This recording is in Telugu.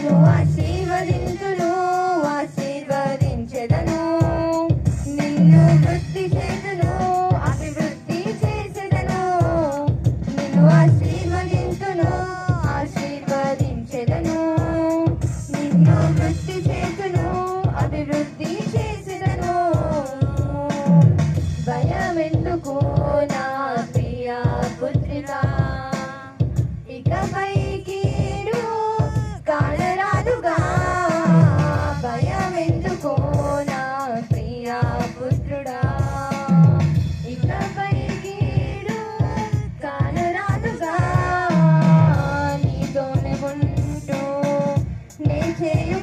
నిన్ను ఆశీర్వదింతును, ఆశీర్వదించెదను. నిన్ను వృద్ధి చేతును, అభివృద్ధి చేసెదను. నిన్ను ఆశీర్వదింతును, ఆశీర్వదించెదను. నిన్ను వృద్ధి చేతును, అభివృద్ధి చేసెదను. భయమెందుకు నా ప్రియ పుత్రిక, ఇకపై కీడు కానరాదుగా. భయమెందుకు నా ప్రియ పుత్రుడా, ఇకపై కీడు కానరాదుగా. నీతోనే ఉంటూ నే చేయు